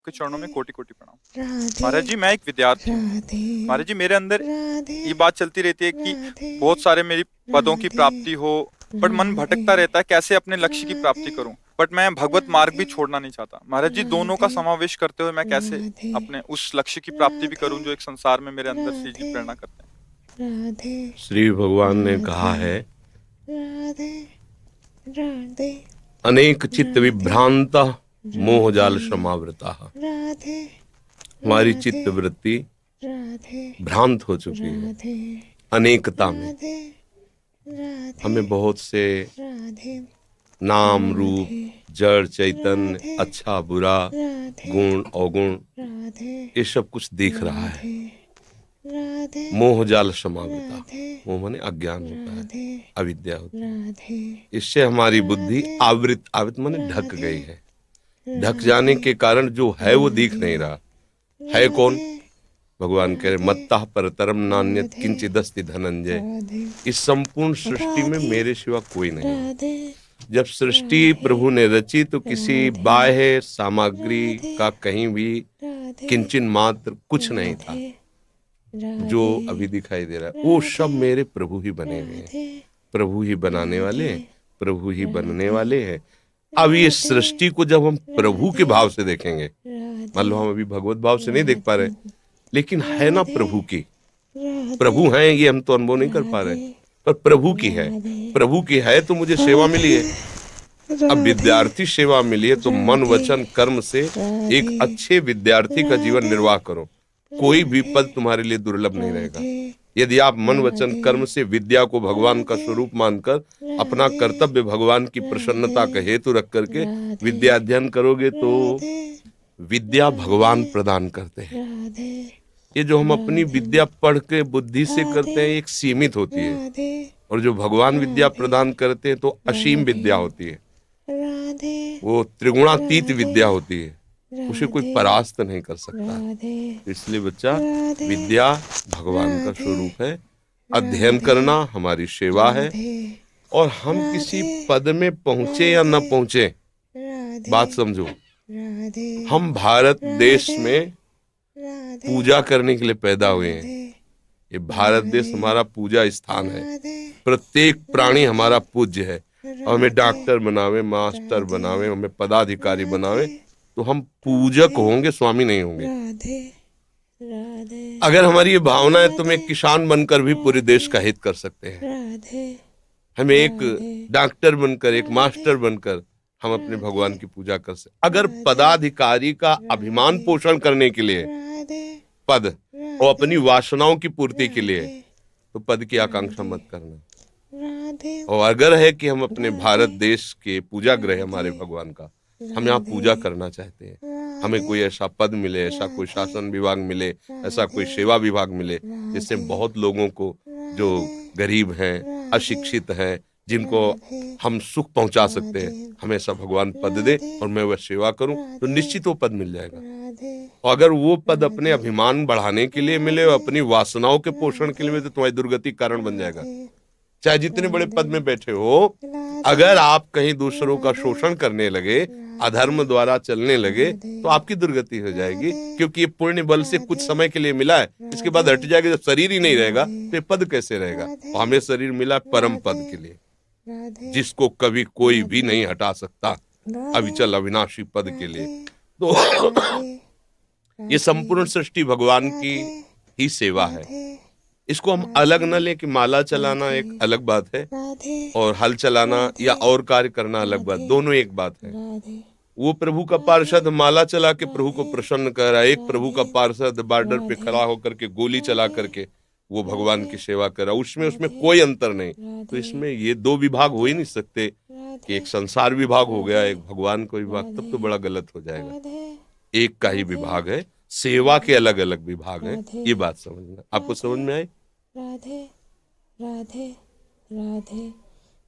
के चरणों में कोटि कोटि प्रणाम। राधे महाराज जी, मैं एक विद्यार्थी हूँ। राधे महाराज जी, मेरे अंदर राधे ये बात चलती रहती है कि राधे बहुत सारे मेरी पदों की राधे प्राप्ति हो, बट मन राधे भटकता रहता है कैसे अपने लक्ष्य की राधे प्राप्ति करूं। बट मैं भगवत मार्ग भी राधे छोड़ना नहीं चाहता। महाराज जी, दोनों का राधे समावेश करते हुए मैं कैसे राधे अपने उस लक्ष्य की प्राप्ति भी राधे करूं जो एक संसार में मेरे अंदर से जी राधे प्रेरणा करते हैं। राधे श्री भगवान ने कहा राधे है, राधे राधे अनेक चित्त राधे विभ्रांता मोह जाल राधे समावृता। राधे हमारी राधे चित्त वृत्ति राधे भ्रांत हो चुकी है राधे अनेकता में। राधे राधे हमें बहुत से राधे नाम रूप, राधे जड़ चैतन्य, राधे अच्छा बुरा, राधे गुण अवगुण, राधे ये सब कुछ दिख रहा है। राधे मोह जाल समावृता। राधे मोह माने अज्ञान होता है, राधे अविद्या होती है। राधे इससे हमारी बुद्धि आवृत, आवृत माने ढक गई है। ढक जाने के कारण जो है वो दिख नहीं रहा है। कौन? भगवान कह रहे, मत्तः परतरम नान्यत् किंचिदस्ति धनंजय। राधे इस संपूर्ण सृष्टि में मेरे सिवा कोई नहीं है। राधे जब सृष्टि प्रभु ने रची तो किसी बाह्य सामग्री का कहीं भी किंचन मात्र कुछ नहीं था जो अभी दिखाई दे रहा है। वो सब मेरे प्रभु ही बने हुए हैं, प्रभु ही बनाने वाले हैं, प्रभु ही बनने वाले हैं। अब ये सृष्टि को जब हम प्रभु के भाव से देखेंगे, मान लो हम अभी भगवत भाव से नहीं देख पा रहे, लेकिन है ना प्रभु की, प्रभु हैं, ये हम तो अनुभव नहीं कर पा रहे, पर प्रभु की है। प्रभु की है तो मुझे सेवा मिली है। अब विद्यार्थी सेवा मिली है तो मन वचन कर्म से एक अच्छे विद्यार्थी का जीवन निर्वाह करो। कोई भी पद तुम्हारे लिए दुर्लभ नहीं रहेगा यदि आप मन वचन कर्म से विद्या को भगवान का स्वरूप मानकर अपना कर्तव्य भगवान की प्रसन्नता का हेतु रख करके विद्या अध्ययन करोगे तो विद्या भगवान प्रदान करते हैं। ये जो हम अपनी विद्या पढ़ के बुद्धि से करते हैं एक सीमित होती है, और जो भगवान विद्या प्रदान करते हैं तो असीम विद्या होती है। वो त्रिगुणातीत विद्या होती है, उसे कोई परास्त नहीं कर सकता। इसलिए बच्चा, विद्या भगवान का स्वरूप है। अध्ययन करना हमारी सेवा है, और हम किसी पद में पहुंचे या न पहुंचे, बात समझो, हम भारत देश में पूजा करने के लिए पैदा हुए हैं। ये भारत देश हमारा पूजा स्थान है। प्रत्येक प्राणी हमारा पूज्य है। और हमें डॉक्टर बनावे, मास्टर बनावे, हमें पदाधिकारी बनावे तो हम पूजक होंगे, स्वामी नहीं होंगे। अगर हमारी ये भावना है तो हम एक किसान बनकर भी पूरे देश का हित कर सकते हैं। हमें एक डॉक्टर बनकर, एक मास्टर बनकर हम अपने भगवान की पूजा कर सकते। अगर पदाधिकारी का अभिमान पोषण करने के लिए पद और अपनी वासनाओं की पूर्ति के लिए, तो पद की आकांक्षा मत करना। और अगर है कि हम अपने भारत देश के पूजा गृह हमारे भगवान का, हम यहाँ पूजा करना चाहते हैं, हमें कोई ऐसा पद मिले, ऐसा कोई शासन विभाग मिले, ऐसा कोई सेवा विभाग मिले जिससे बहुत लोगों को, जो गरीब हैं, अशिक्षित हैं, जिनको हम सुख पहुंचा सकते हैं, हमें ऐसा भगवान पद दे और मैं वह सेवा करूं तो निश्चित वो पद मिल जाएगा। और अगर वो पद अपने अभिमान बढ़ाने के लिए मिले और अपनी वासनाओं के पोषण के लिए मिले तो तुम्हारी दुर्गति कारण बन जाएगा। चाहे जितने बड़े पद में बैठे हो, अगर आप कहीं दूसरों का शोषण करने लगे, अधर्म द्वारा चलने लगे, तो आपकी दुर्गति हो जाएगी। क्योंकि ये पुण्य बल से कुछ समय के लिए मिला है, इसके बाद हट जाएगा। जब शरीर ही नहीं रहेगा तो ये पद कैसे रहेगा? हमें शरीर मिला परम पद के लिए, जिसको कभी कोई भी नहीं हटा सकता, अविचल अविनाशी पद के लिए। तो ये संपूर्ण सृष्टि भगवान की ही सेवा है। इसको हम अलग न ले कि माला चलाना एक अलग बात है और हल चलाना या और कार्य करना अलग बात, दोनों एक बात है। वो प्रभु का पार्षद माला चला के प्रभु को प्रसन्न कर रहा है, एक प्रभु का पार्षद बॉर्डर पे खड़ा होकर के गोली चला करके वो भगवान की सेवा कर रहा है। उसमें कोई अंतर नहीं। तो इसमें ये दो विभाग हो ही नहीं सकते कि एक संसार विभाग हो गया, एक भगवान का विभाग, तब तो बड़ा गलत हो जाएगा। एक का ही विभाग है, सेवा के अलग अलग विभाग हैं। ये बात समझना। आपको समझ में आई? राधे राधे राधे।